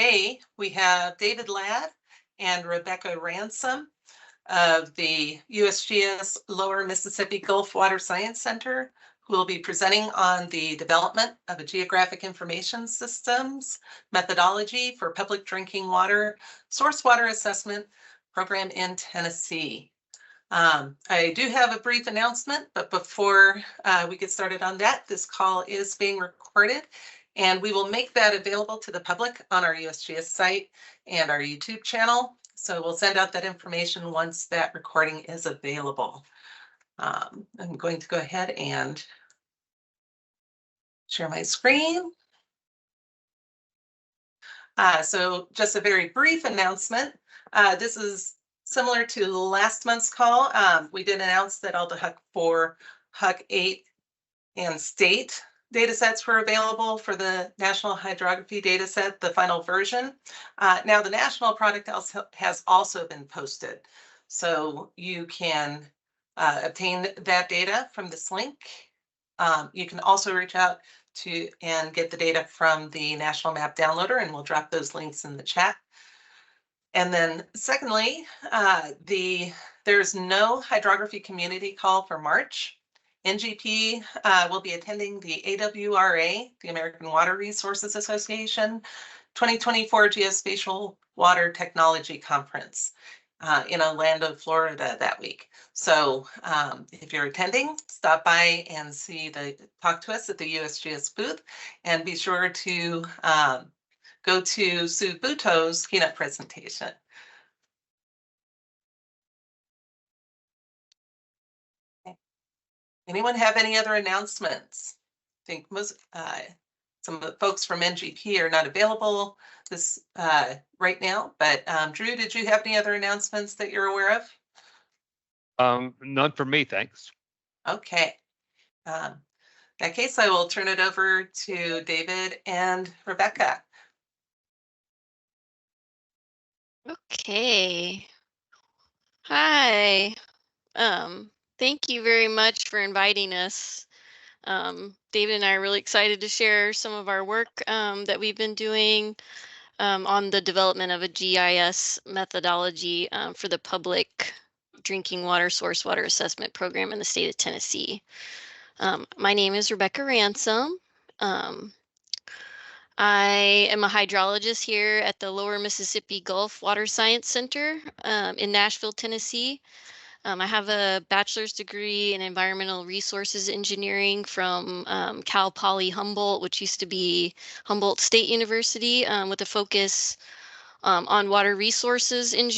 today we have David Ladd and Rebecca Ransom of the USGS Lower Mississippi Gulf Water Science Center, who will be presenting on the development of a geographic information systems methodology for public drinking water source water assessment program in Tennessee. I do have a brief announcement, but before we get started on that, this call is being recorded and we will make that available to the public on our USGS site and our YouTube channel. So we'll send out that information once that recording is available. I'm going to go ahead and share my screen. So just a very brief announcement. This is similar to last month's call. We did announce that all the HUC 4, HUC 8, and state data sets were available for the National Hydrography data set, the final version. Now the national product has also been posted. So you can obtain that data from this link. You can also reach out to and get the data from the National Map Downloader, and we'll drop those links in the chat. And then secondly, there's no hydrography community call for March. NGP will be attending the AWRA, the American Water Resources Association, 2024 Geospatial Water Technology Conference in Orlando, Florida that week. So if you're attending, stop by and talk to us at the USGS booth, and be sure to go to Sue Buto's keynote presentation. Anyone have any other announcements? I think some of the folks from NGP are not available right now, but Drew, did you have any other announcements that you're aware of? None for me, thanks. Okay. In that case, I will turn it over to David and Rebecca. Okay. Hi. Thank you very much for inviting us. David and I are really excited to share some of our work that we've been doing on the development of a GIS methodology for the public drinking water source water assessment program in the state of Tennessee. My name is Rebecca Ransom. I am a hydrologist here at the Lower Mississippi Gulf Water Science Center in Nashville, Tennessee. I have a bachelor's degree in environmental resources engineering from Cal Poly Humboldt, which used to be Humboldt State University, with a focus on water resources in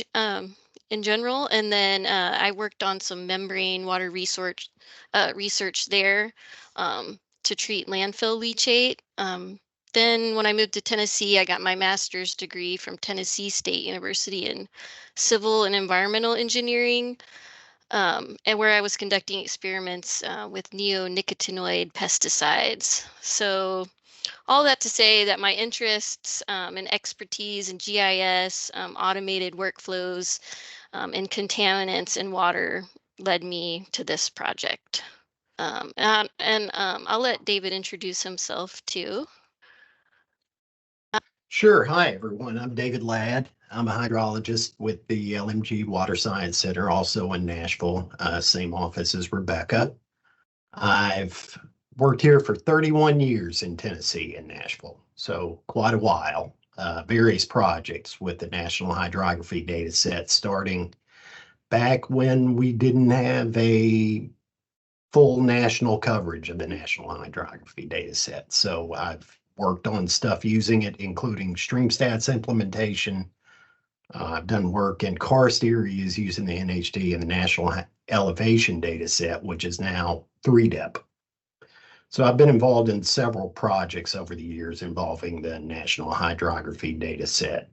general. And then I worked on some membrane water research there to treat landfill leachate. Then when I moved to Tennessee, I got my master's degree from Tennessee State University in civil and environmental engineering, and where I was conducting experiments with neonicotinoid pesticides. So all that to say that my interests and expertise in GIS, automated workflows, and contaminants in water led me to this project. I'll let David introduce himself too. Sure. Hi, everyone. I'm David Ladd. I'm a hydrologist with the LMG Water Science Center, also in Nashville, same office as Rebecca. I've worked here for 31 years in Tennessee and Nashville, so quite a while. Various projects with the National Hydrography data set, starting back when we didn't have a full national coverage of the National Hydrography data set. So I've worked on stuff using it, including StreamStats implementation. I've done work in karst areas using the NHD and the National Elevation data set, which is now 3DEP. So I've been involved in several projects over the years involving the National Hydrography data set.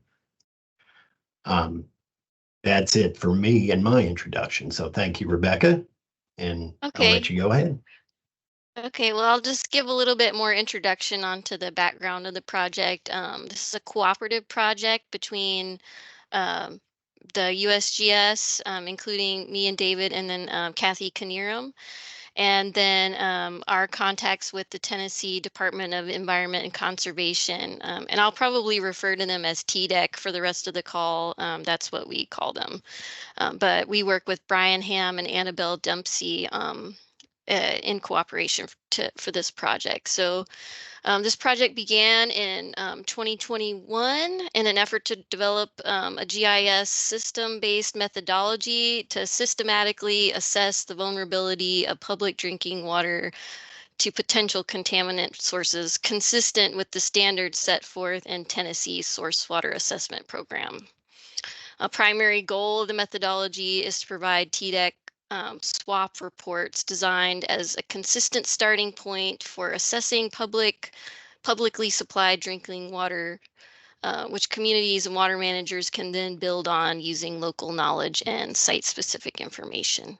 That's it for me and my introduction. So thank you, Rebecca, and Okay. I'll let you go ahead. Okay, well, I'll just give a little bit more introduction onto the background of the project. This is a cooperative project between the USGS, including me and David, and then Kathy Knierim. and then our contacts with the Tennessee Department of Environment and Conservation. And I'll probably refer to them as TDEC for the rest of the call. That's what we call them. But we work with Brian Ham and Annabelle Dempsey in cooperation for this project. So this project began in 2021 in an effort to develop a GIS system-based methodology to systematically assess the vulnerability of public drinking water to potential contaminant sources consistent with the standards set forth in Tennessee's source water assessment program. A primary goal of the methodology is to provide TDEC SWAP reports designed as a consistent starting point for assessing publicly supplied drinking water, which communities and water managers can then build on using local knowledge and site-specific information.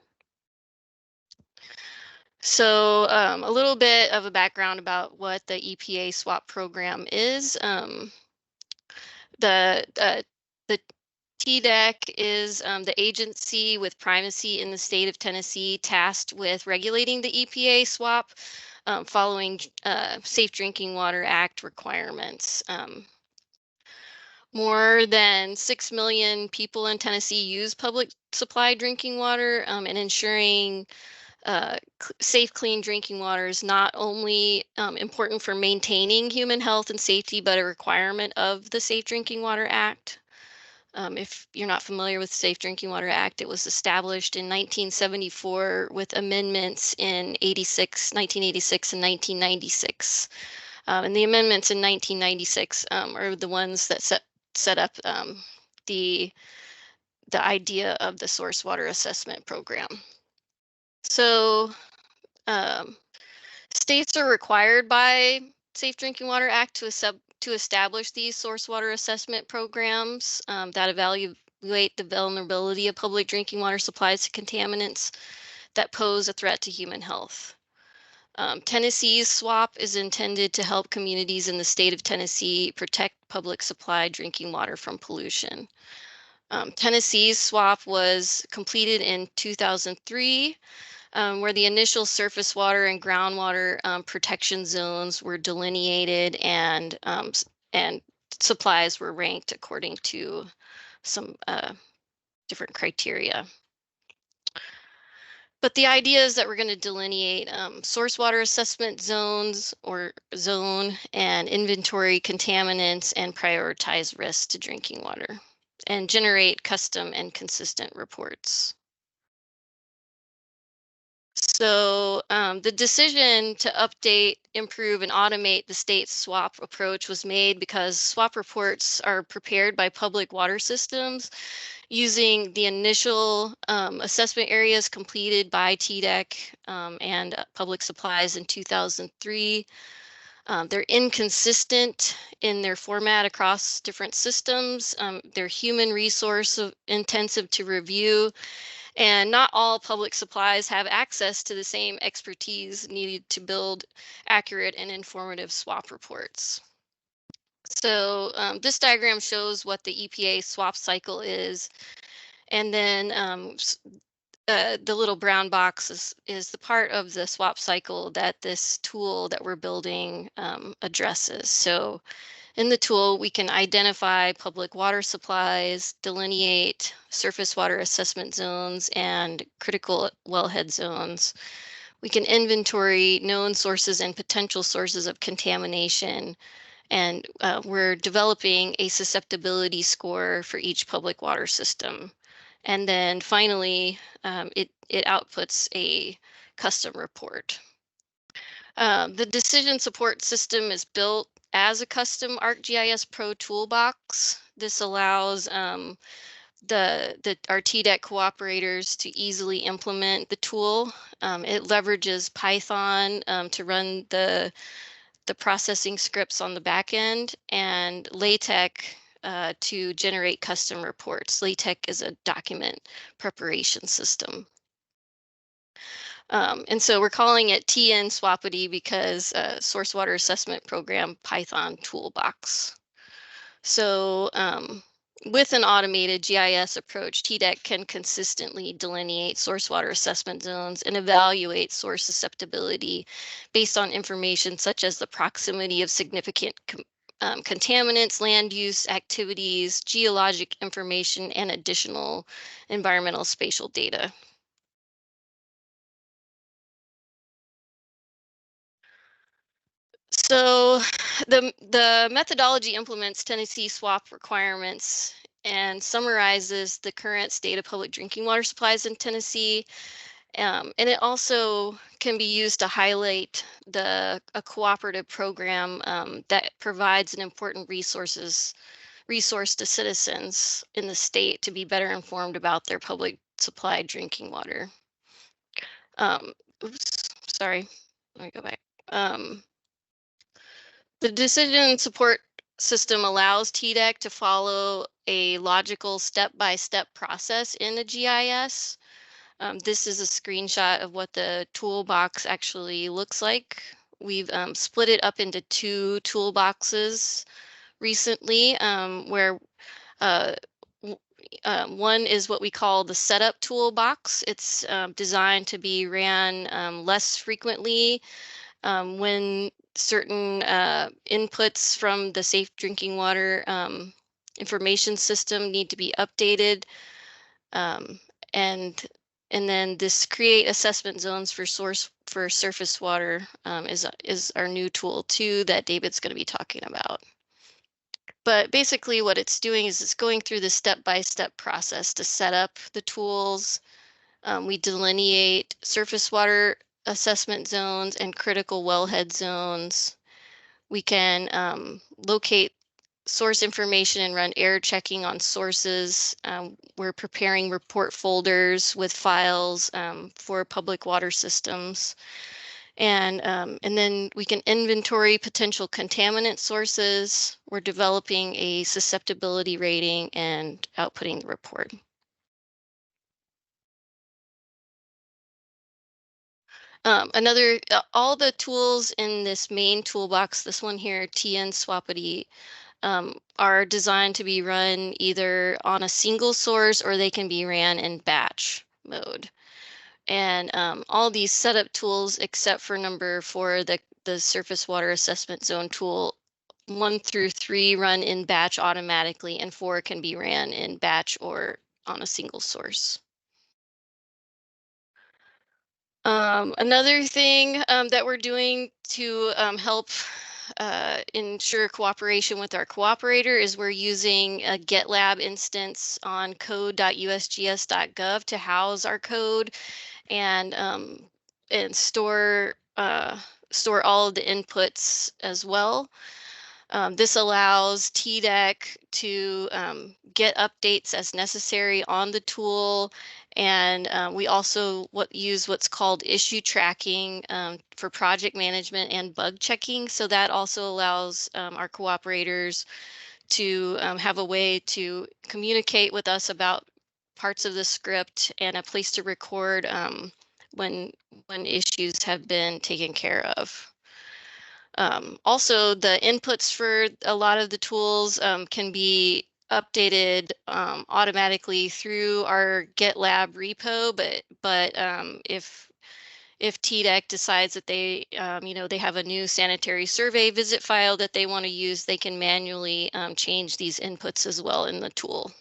So a little bit of a background about what the EPA SWAP program is. The TDEC is the agency with primacy in the state of Tennessee tasked with regulating the EPA SWAP following Safe Drinking Water Act requirements. More than 6 million people in Tennessee use public supply drinking water, and ensuring safe, clean drinking water is not only important for maintaining human health and safety, but a requirement of the Safe Drinking Water Act. If you're not familiar with the Safe Drinking Water Act, it was established in 1974 with amendments in 1986 and 1996. And the amendments in 1996 are the ones that set up the idea of the source water assessment program. So states are required by Safe Drinking Water Act to establish these source water assessment programs that evaluate the vulnerability of public drinking water supplies to contaminants that pose a threat to human health. Tennessee's SWAP is intended to help communities in the state of Tennessee protect public supply drinking water from pollution. Tennessee's SWAP was completed in 2003, where the initial surface water and groundwater protection zones were delineated and supplies were ranked according to some different criteria. But the idea is that we're going to delineate source water assessment zones or zone and inventory contaminants and prioritize risks to drinking water and generate custom and consistent reports. So the decision to update, improve, and automate the state's SWAP approach was made because SWAP reports are prepared by public water systems using the initial assessment areas completed by TDEC and public supplies in 2003. They're inconsistent in their format across different systems. They're human resource intensive to review, and not all public supplies have access to the same expertise needed to build accurate and informative SWAP reports. So this diagram shows what the EPA SWAP cycle is. And then the little brown box is the part of the SWAP cycle that this tool that we're building addresses. So in the tool, we can identify public water supplies, delineate surface water assessment zones, and critical wellhead zones. We can inventory known sources and potential sources of contamination. And we're developing a susceptibility score for each public water system. And then finally, it outputs a custom report. The decision support system is built as a custom ArcGIS Pro toolbox. This allows our TDEC cooperators to easily implement the tool. It leverages Python to run the processing scripts on the back end, and LaTeX to generate custom reports. LaTeX is a document preparation system. And so we're calling it TN Swapity because Source Water Assessment Program Python Toolbox. So with an automated GIS approach, TDEC can consistently delineate source water assessment zones and evaluate source susceptibility based on information such as the proximity of significant contaminants, land use activities, geologic information, and additional environmental spatial data. So the methodology implements Tennessee SWAP requirements and summarizes the current state of public drinking water supplies in Tennessee. And it also can be used to highlight a cooperative program that provides an important resource to citizens in the state to be better informed about their public supply drinking water. Oops, sorry, let me go back. The decision support system allows TDEC to follow a logical step-by-step process in the GIS. This is a screenshot of what the toolbox actually looks like. We've split it up into two toolboxes recently, where one is what we call the setup toolbox. It's designed to be ran less frequently when certain inputs from the safe drinking water information system need to be updated. And then this create assessment zones for surface water is our new tool too that David's going to be talking about. But basically what it's doing is it's going through the step-by-step process to set up the tools. We delineate surface water assessment zones and critical wellhead zones. We can locate source information and run error checking on sources. We're preparing report folders with files for public water systems. And then we can inventory potential contaminant sources. We're developing a susceptibility rating and outputting the report. All the tools in this main toolbox, this one here, TN Swapity, are designed to be run either on a single source or they can be ran in batch mode. And all these setup tools, except for number 4, the surface water assessment zone tool, 1 through 3 run in batch automatically, and 4 can be ran in batch or on a single source. Another thing that we're doing to help ensure cooperation with our cooperator is we're using a GitLab instance on code.usgs.gov to house our code and store all of the inputs as well. This allows TDEC to get updates as necessary on the tool, and we also use what's called issue tracking for project management and bug checking. So that also allows our cooperators to have a way to communicate with us about parts of the script and a place to record when issues have been taken care of. Also, the inputs for a lot of the tools can be updated automatically through our GitLab repo, but if TDEC decides that they they have a new sanitary survey visit file that they want to use, they can manually change these inputs as well in the tool.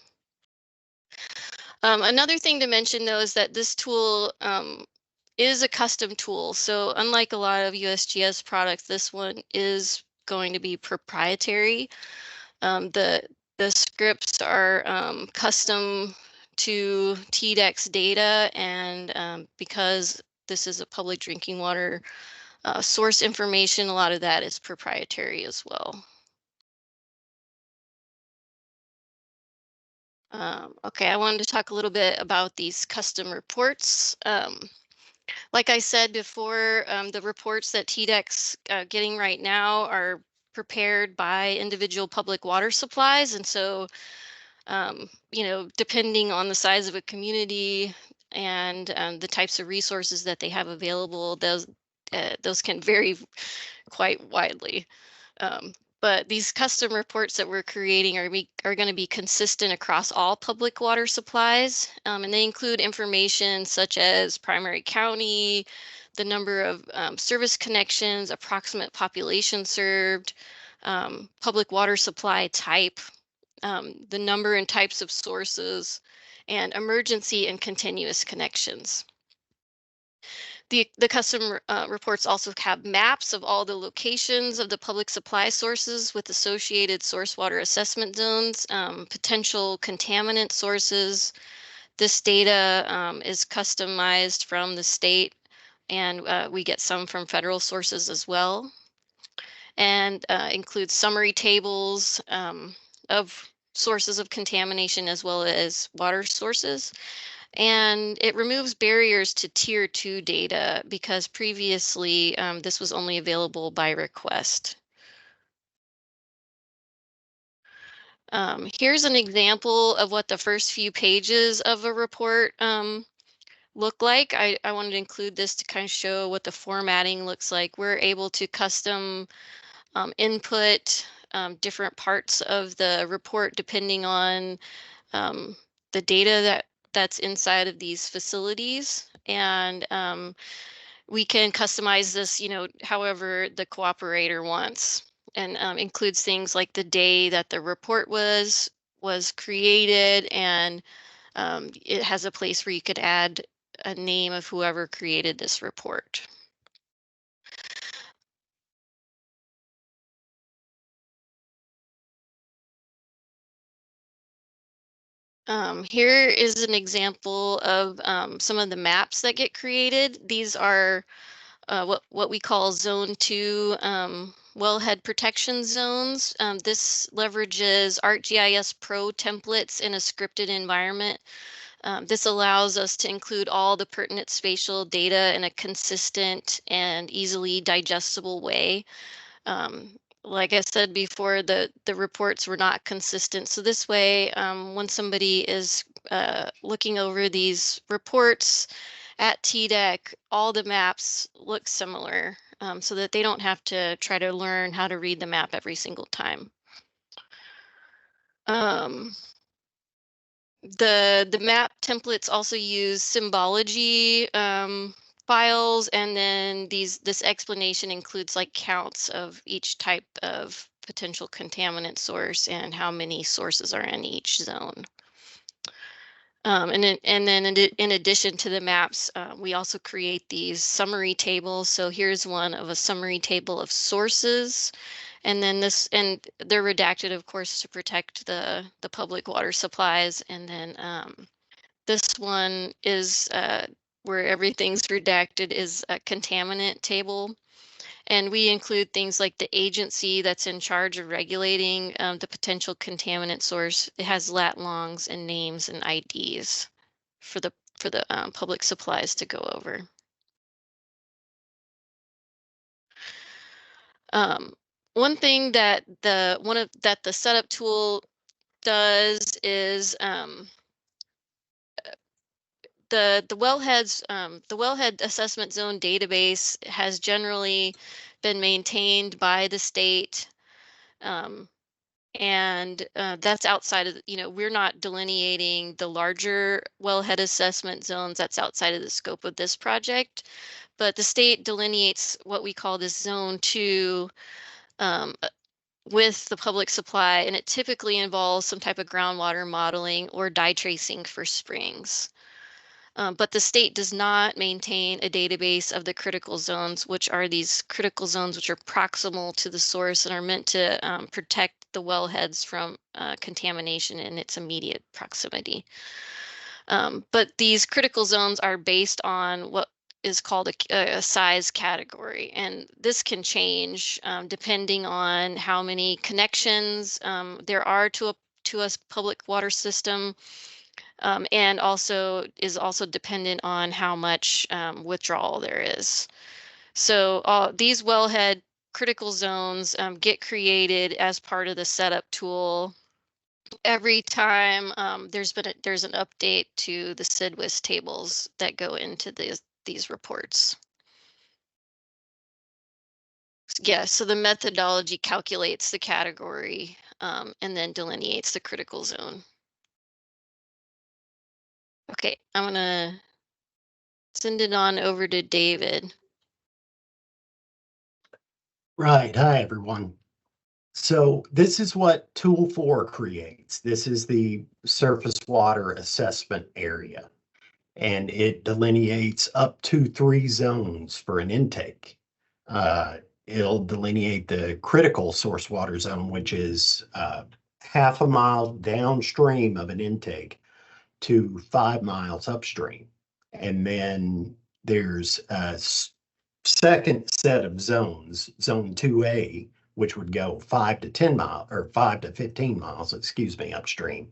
Another thing to mention though is that this tool is a custom tool. So unlike a lot of USGS products, this one is going to be proprietary. The scripts are custom to TDEC's data, and because this is a public drinking water source information, a lot of that is proprietary as well. Okay, I wanted to talk a little bit about these custom reports. Like I said before, the reports that TDEC's getting right now are prepared by individual public water supplies. And so, depending on the size of a community and the types of resources that they have available, those can vary quite widely. But these custom reports that we're creating are going to be consistent across all public water supplies, and they include information such as primary county, the number of service connections, approximate population served, public water supply type, the number and types of sources, and emergency and continuous connections. The custom reports also have maps of all the locations of the public supply sources with associated source water assessment zones, potential contaminant sources. This data is customized from the state, and we get some from federal sources as well, and includes summary tables of sources of contamination as well as water sources. And it removes barriers to tier 2 data because previously this was only available by request. Here's an example of what the first few pages of a report look like. I wanted to include this to kind of show what the formatting looks like. We're able to custom input different parts of the report depending on the data that's inside of these facilities, and we can customize this, however the cooperator wants, and includes things like the day that the report was created, and it has a place where you could add a name of whoever created this report. Here is an example of some of the maps that get created. These are what we call Zone 2 wellhead protection zones. This leverages ArcGIS Pro templates in a scripted environment. This allows us to include all the pertinent spatial data in a consistent and easily digestible way. Like I said before, the reports were not consistent. So this way, when somebody is looking over these reports at TDEC, all the maps look similar, so that they don't have to try to learn how to read the map every single time. The map templates also use symbology files, and then this explanation includes like counts of each type of potential contaminant source and how many sources are in each zone. And then in addition to the maps, we also create these summary tables. So here's one of a summary table of sources. And then they're redacted, of course, to protect the public water supplies. And then this one is where everything's redacted is a contaminant table. And we include things like the agency that's in charge of regulating the potential contaminant source. It has lat longs and names and IDs for the public supplies to go over. One thing that the setup tool does is the wellhead assessment zone database has generally been maintained by the state, and that's outside of we're not delineating the larger wellhead assessment zones. That's outside of the scope of this project, but the state delineates what we call this zone 2 with the public supply, and it typically involves some type of groundwater modeling or dye tracing for springs. But the state does not maintain a database of the critical zones, which are these critical zones which are proximal to the source and are meant to protect the wellheads from contamination in its immediate proximity. But these critical zones are based on what is called a size category, and this can change depending on how many connections there are to a public water system, and also is also dependent on how much withdrawal there is. So these wellhead critical zones get created as part of the setup tool every time there's an update to the SIDWIS tables that go into these reports. Yeah, so the methodology calculates the category and then delineates the critical zone. Okay, I'm gonna send it on over to David. Right. Hi, everyone. So this is what Tool 4 creates. This is the surface water assessment area, and it delineates up to 3 zones for an intake. It'll delineate the critical source water zone, which is half a mile downstream of an intake to 5 miles upstream. And then there's a second set of zones, zone 2A, which would go 5 to 10 miles or 5 to 15 miles, excuse me, upstream.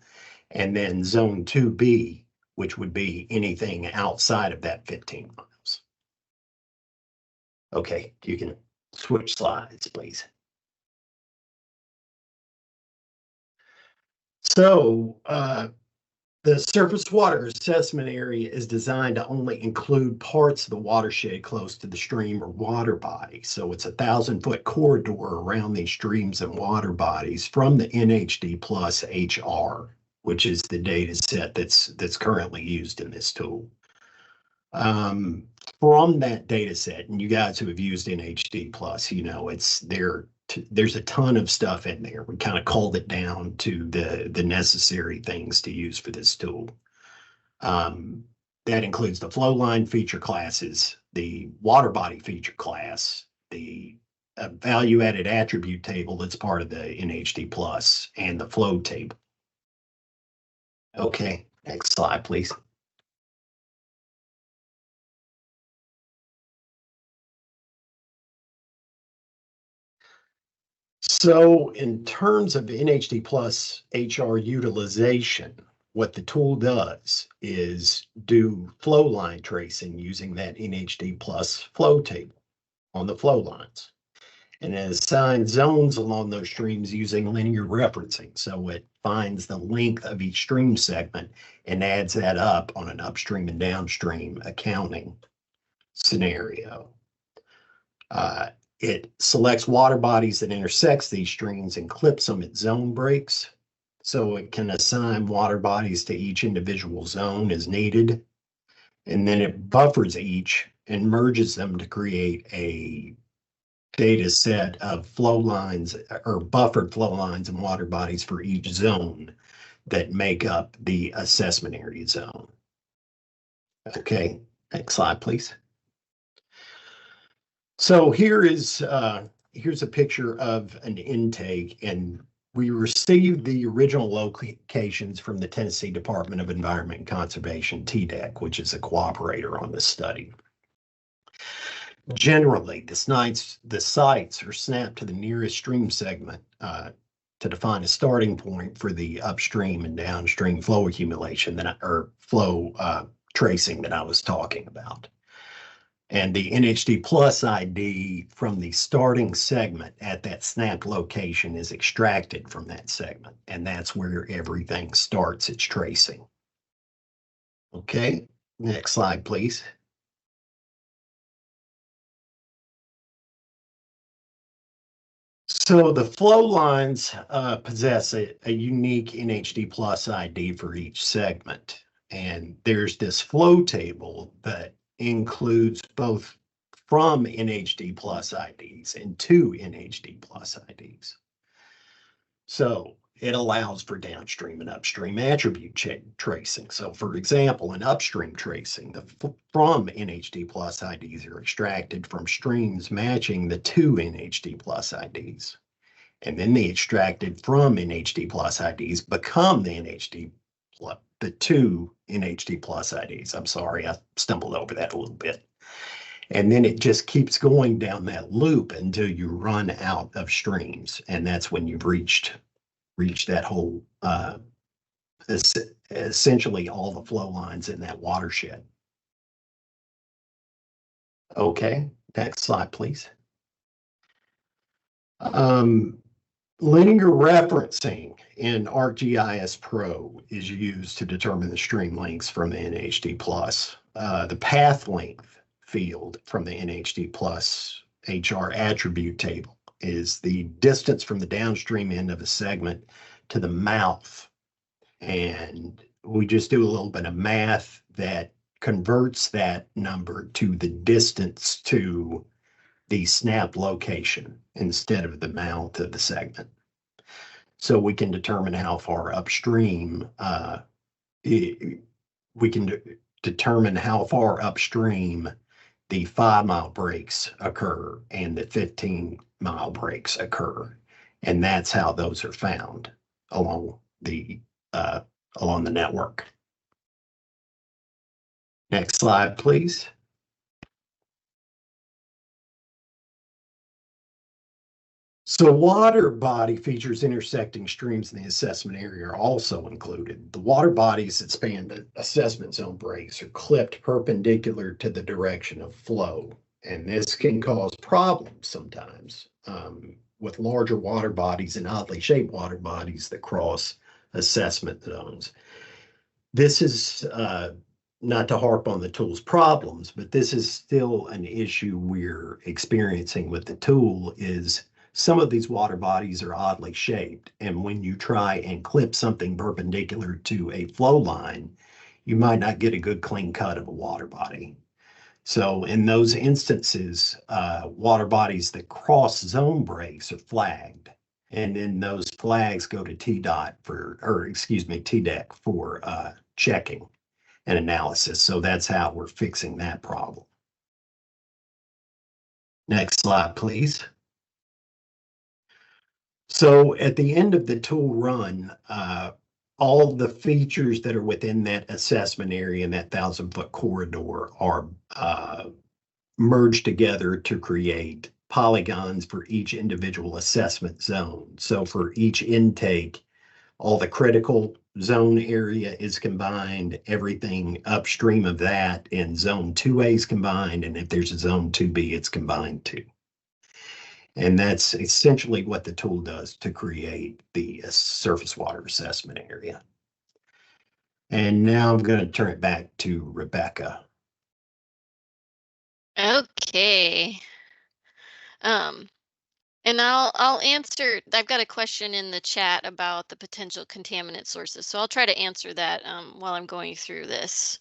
And then zone 2B, which would be anything outside of that 15 miles. Okay, you can switch slides, please. So the surface water assessment area is designed to only include parts of the watershed close to the stream or water body. So it's a 1,000-foot corridor around these streams and water bodies from the NHD plus HR, which is the data set that's currently used in this tool. From that data set, and you guys who have used NHD plus, you know, there's a ton of stuff in there. We kind of culled it down to the necessary things to use for this tool. That includes the flow line feature classes, the water body feature class, the value added attribute table that's part of the NHD plus, and the flow table. Okay, next slide, please. So in terms of NHD plus HR utilization, what the tool does is do flow line tracing using that NHD plus flow table on the flow lines. And it assigns zones along those streams using linear referencing. So it finds the length of each stream segment and adds that up on an upstream and downstream accounting scenario. It selects water bodies that intersects these streams and clips them at zone breaks. So it can assign water bodies to each individual zone as needed. And then it buffers each and merges them to create a data set of flow lines or buffered flow lines and water bodies for each zone that make up the assessment area zone. Okay, next slide, please. So here's a picture of an intake, and we received the original locations from the Tennessee Department of Environment and Conservation, TDEC, which is a cooperator on this study. Generally, the sites are snapped to the nearest stream segment to define a starting point for the upstream and downstream flow accumulation or flow tracing that I was talking about. And the NHD plus ID from the starting segment at that snapped location is extracted from that segment. And that's where everything starts its tracing. Okay, next slide, please. So the flow lines possess a unique NHD plus ID for each segment. And there's this flow table that includes both from NHD plus IDs and to NHD plus IDs. So it allows for downstream and upstream attribute tracing. So for example, in upstream tracing, the from NHD plus IDs are extracted from streams matching the to NHD plus IDs. And then the extracted from NHD plus IDs become the two NHD plus IDs. I'm sorry, I stumbled over that a little bit. And then it just keeps going down that loop until you run out of streams. And that's when you've reached that whole, essentially all the flow lines in that watershed. Okay, next slide, please. Linear referencing in ArcGIS Pro is used to determine the stream lengths from the NHD plus. The path length field from the NHD plus HR attribute table is the distance from the downstream end of a segment to the mouth. And we just do a little bit of math that converts that number to the distance to the snap location instead of the mouth of the segment. So we can determine how far upstream, we can determine how far upstream the 5-mile breaks occur and the 15-mile breaks occur. And that's how those are found along the network. Next slide, please. So water body features intersecting streams in the assessment area are also included. The water bodies that span the assessment zone breaks are clipped perpendicular to the direction of flow. And this can cause problems sometimes with larger water bodies and oddly shaped water bodies that cross assessment zones. This is not to harp on the tool's problems, but this is still an issue we're experiencing with the tool is some of these water bodies are oddly shaped. And when you try and clip something perpendicular to a flow line, you might not get a good clean cut of a water body. So in those instances, water bodies that cross zone breaks are flagged. And then those flags go to TDEC for checking and analysis. So that's how we're fixing that problem. Next slide, please. So at the end of the tool run, all the features that are within that assessment area in that 1,000-foot corridor are merged together to create polygons for each individual assessment zone. So for each intake, all the critical zone area is combined, everything upstream of that, and zone 2A is combined, and if there's a zone 2B, it's combined too. And that's essentially what the tool does to create the surface water assessment area. And now I'm going to turn it back to Rebecca. Okay. And I'll answer. I've got a question in the chat about the potential contaminant sources, so I'll try to answer that while I'm going through this.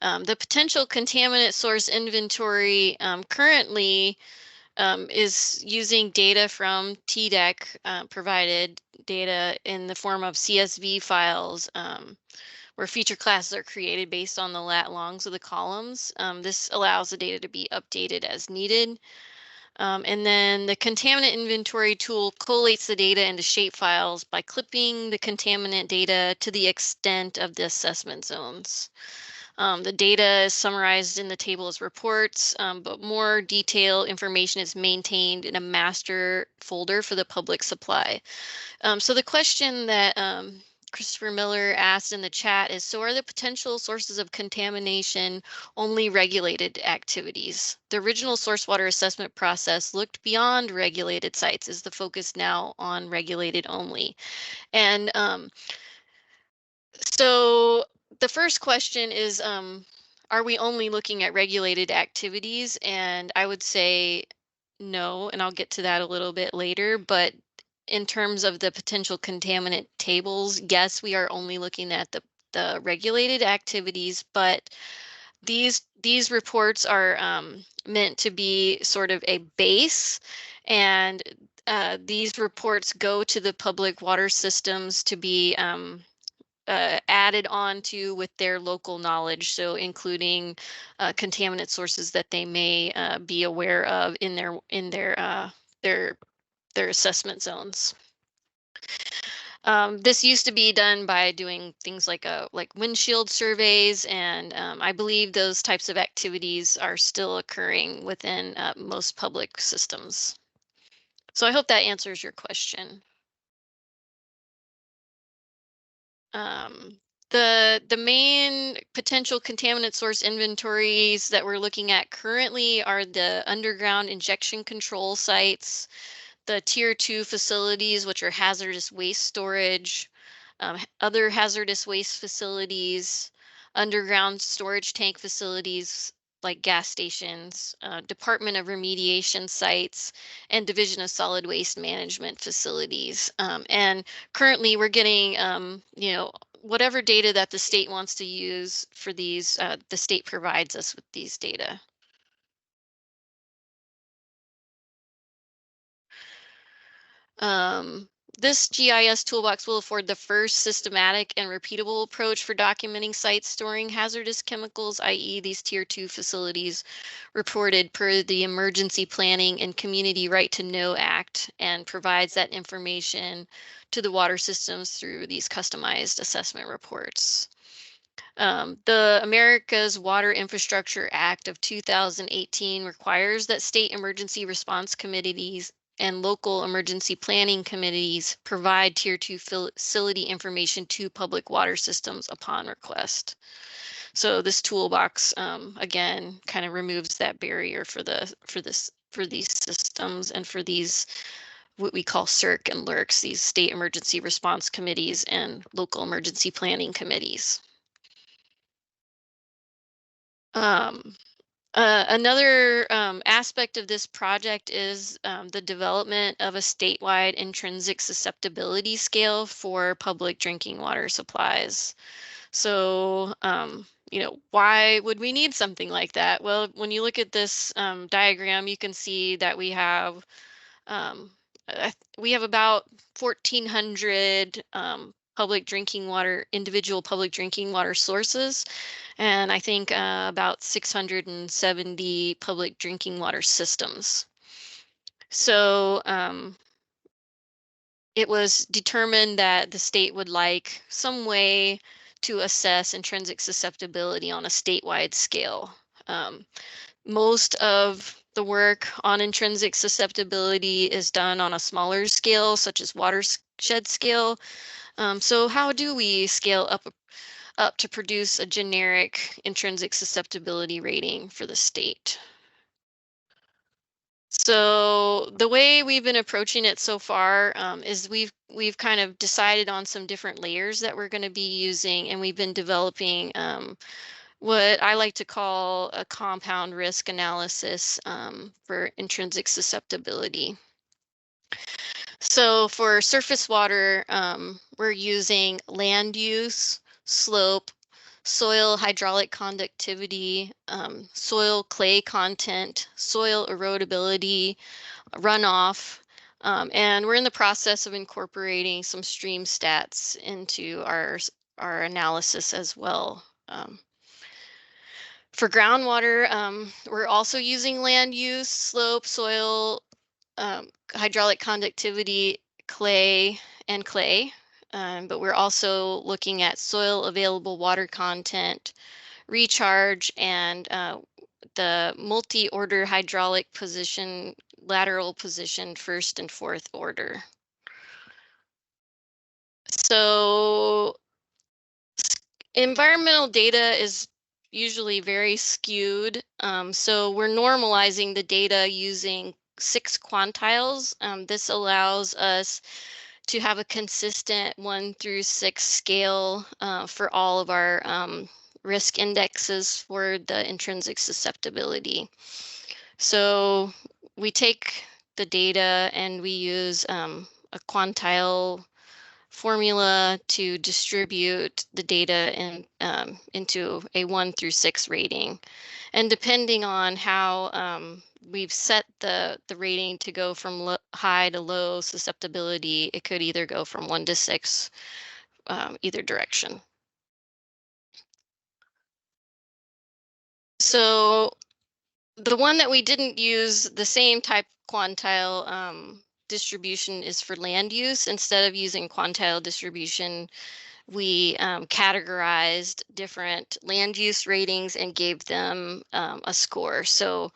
The potential contaminant source inventory currently is using data from TDEC provided data in the form of CSV files where feature classes are created based on the lat longs of the columns. This allows the data to be updated as needed. And then the contaminant inventory tool collates the data into shape files by clipping the contaminant data to the extent of the assessment zones. The data is summarized in the table as reports, but more detailed information is maintained in a master folder for the public supply. So the question that Christopher Miller asked in the chat is, so are the potential sources of contamination only regulated activities? The original source water assessment process looked beyond regulated sites. Is the focus now on regulated only? And so the first question is, are we only looking at regulated activities? And I would say no, and I'll get to that a little bit later, but in terms of the potential contaminant tables, yes, we are only looking at the regulated activities, but these reports are meant to be sort of a base, and these reports go to the public water systems to be added on to with their local knowledge, so including contaminant sources that they may be aware of in their assessment zones. This used to be done by doing things like windshield surveys, and I believe those types of activities are still occurring within most public systems. So I hope that answers your question. The main potential contaminant source inventories that we're looking at currently are the underground injection control sites, the tier 2 facilities, which are hazardous waste storage, other hazardous waste facilities, underground storage tank facilities, like gas stations, Department of Remediation sites, and Division of Solid Waste Management facilities. And currently we're getting, you know, whatever data that the state wants to use for these, the state provides us with these data. This GIS toolbox will afford the first systematic and repeatable approach for documenting sites storing hazardous chemicals, i.e. these Tier 2 facilities reported per the Emergency Planning and Community Right to Know Act, and provides that information to the water systems through these customized assessment reports. The America's Water Infrastructure Act of 2018 requires that state emergency response committees and local emergency planning committees provide Tier 2 facility information to public water systems upon request. So this toolbox, again, kind of removes that barrier for these systems and for these what we call CERC and LERCs, these state emergency response committees and local emergency planning committees. Another aspect of this project is the development of a statewide intrinsic susceptibility scale for public drinking water supplies. So, you know, why would we need something like that? Well, when you look at this diagram, you can see that we have about 1,400 individual public drinking water sources, and I think about 670 public drinking water systems. So it was determined that the state would like some way to assess intrinsic susceptibility on a statewide scale. Most of the work on intrinsic susceptibility is done on a smaller scale, such as watershed scale. So how do we scale up to produce a generic intrinsic susceptibility rating for the state? So the way we've been approaching it so far is we've kind of decided on some different layers that we're going to be using, and we've been developing what I like to call a compound risk analysis for intrinsic susceptibility. So for surface water, we're using land use, slope, soil hydraulic conductivity, soil clay content, soil erodibility, runoff, and we're in the process of incorporating some stream stats into our analysis as well. For groundwater, we're also using land use, slope, soil, hydraulic conductivity, clay, but we're also looking at soil available water content, recharge, and the multi-order hydraulic position, lateral position, first and fourth order. So environmental data is usually very skewed. So we're normalizing the data using 6 quantiles. This allows us to have a consistent 1 through 6 scale for all of our risk indexes for the intrinsic susceptibility. So we take the data and we use a quantile formula to distribute the data into a 1 through 6 rating. And depending on how we've set the rating to go from high to low susceptibility, it could either go from 1 to 6, either direction. So the one that we didn't use, the same type quantile distribution, is for land use. Instead of using quantile distribution, we categorized different land use ratings and gave them a score. So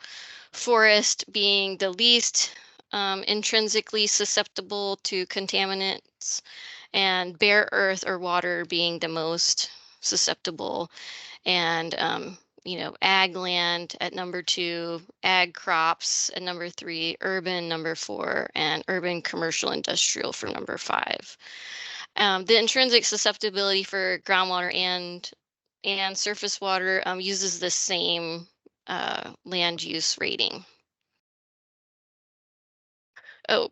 forest being the least intrinsically susceptible to contaminants, and bare earth or water being the most susceptible, and you know, ag land at number 2, ag crops at number 3, urban number 4, and urban commercial industrial for number 5. The intrinsic susceptibility for groundwater and surface water uses the same land use rating. Oh,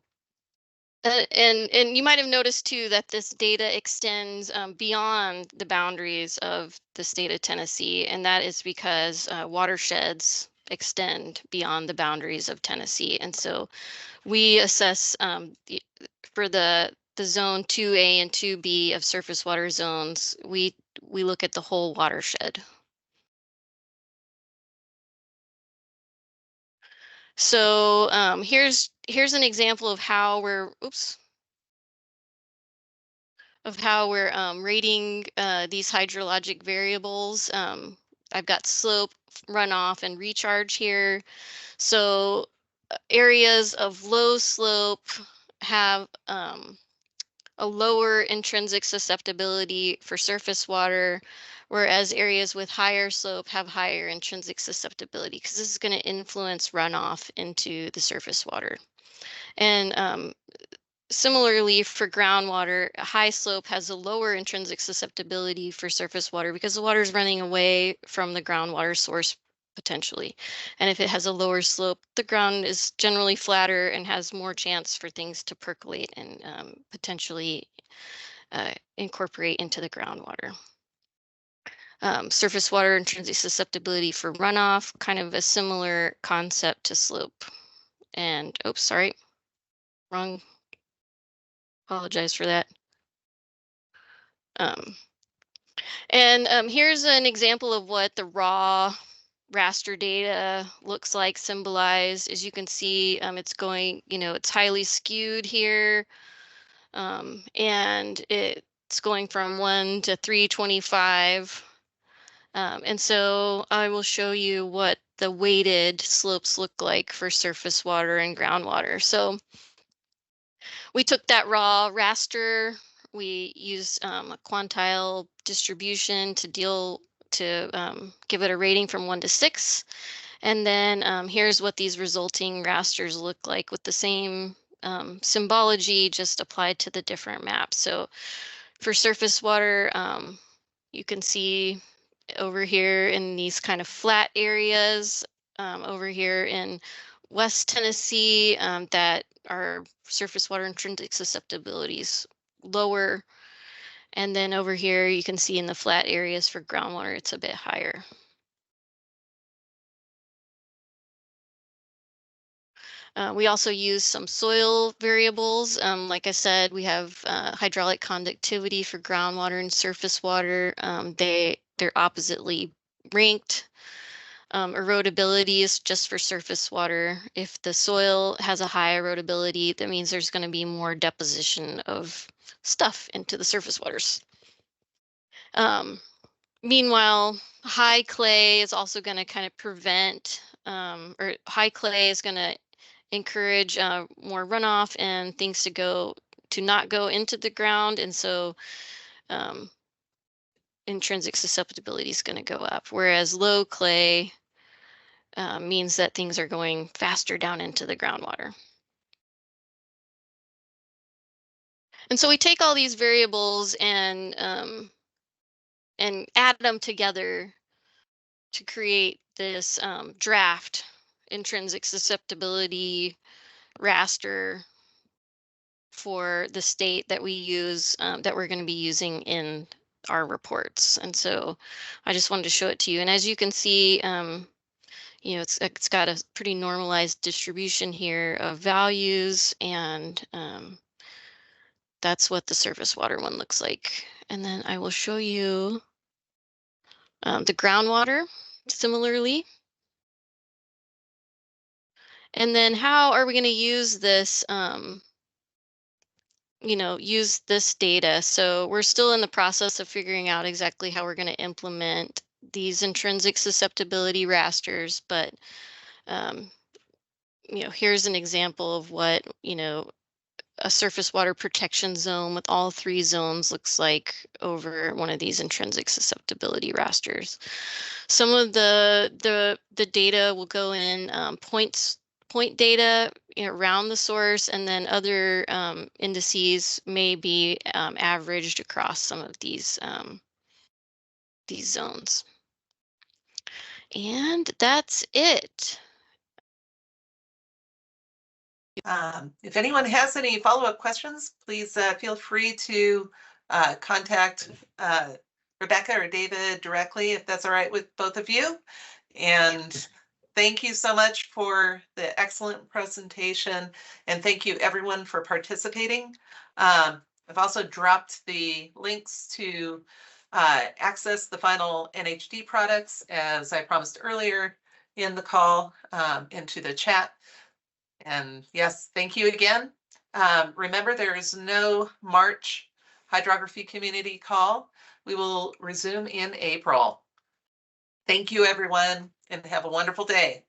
and you might have noticed too that this data extends beyond the boundaries of the state of Tennessee, and that is because watersheds extend beyond the boundaries of Tennessee. And so we assess for the zone 2A and 2B of surface water zones, we look at the whole watershed. So here's an example of how we're rating these hydrologic variables. I've got slope, runoff, and recharge here. So areas of low slope have a lower intrinsic susceptibility for surface water, whereas areas with higher slope have higher intrinsic susceptibility, because this is going to influence runoff into the surface water. And similarly, for groundwater, a high slope has a lower intrinsic susceptibility for surface water because the water is running away from the groundwater source potentially. And if it has a lower slope, the ground is generally flatter and has more chance for things to percolate and potentially incorporate into the groundwater. Surface water intrinsic susceptibility for runoff, kind of a similar concept to slope. And, oops, sorry, wrong. Apologize for that. Here's an example of what the raw raster data looks like, symbolized. As you can see, it's going, it's highly skewed here. And it's going from 1 to 325. And so I will show you what the weighted slopes look like for surface water and groundwater. So we took that raw raster, we used a quantile distribution to give it a rating from 1 to 6. And then here's what these resulting rasters look like with the same symbology just applied to the different maps. So for surface water, you can see over here in these kind of flat areas, over here in West Tennessee, that are surface water intrinsic susceptibilities lower. And then over here, you can see in the flat areas for groundwater, it's a bit higher. We also use some soil variables. Like I said, we have hydraulic conductivity for groundwater and surface water. They're oppositely ranked. Erodibility is just for surface water. If the soil has a high erodibility, that means there's going to be more deposition of stuff into the surface waters. Meanwhile, high clay is also going to kind of prevent, or high clay is going to encourage more runoff and things to not go into the ground. And so intrinsic susceptibility is going to go up, whereas low clay means that things are going faster down into the groundwater. And so we take all these variables and add them together to create this draft intrinsic susceptibility raster for the state that we use, that we're going to be using in our reports. And so I just wanted to show it to you. And as you can see, it's got a pretty normalized distribution here of values, and that's what the surface water one looks like. And then I will show you the groundwater similarly. And then how are we going to use this, use this data? So we're still in the process of figuring out exactly how we're going to implement these intrinsic susceptibility rasters, but here's an example of what, a surface water protection zone with all 3 zones looks like over one of these intrinsic susceptibility rasters. Some of the data will go in point data around the source, and then other indices may be averaged across some of these zones. And that's it. If anyone has any follow-up questions, please feel free to contact Rebecca or David directly, if that's all right with both of you. And thank you so much for the excellent presentation. And thank you everyone for participating. I've also dropped the links to access the final NHD products, as I promised earlier in the call, into the chat. And yes, thank you again. Remember, there is no March hydrography community call. We will resume in April. Thank you, everyone, and have a wonderful day.